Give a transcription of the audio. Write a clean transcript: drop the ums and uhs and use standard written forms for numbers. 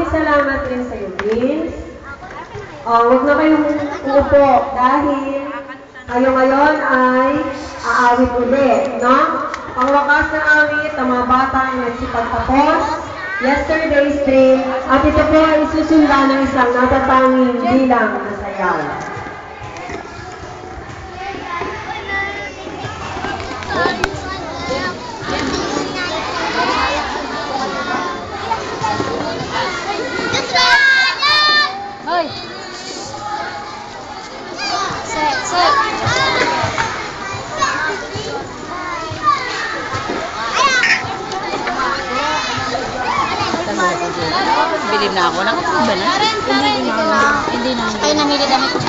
salamat rin sa iyo, Vince. Huwag na kayong uupo dahil kayo ngayon ay aawit ulit, no? Pangwakas na awit ng mga batang nagsipagtapos, yesterday's dream, at ito po ay susundan ng isang natatanging bilang na sayaw. Bilib na ako. Nakapag ba na? Hindi na. Kaya namili damit ko.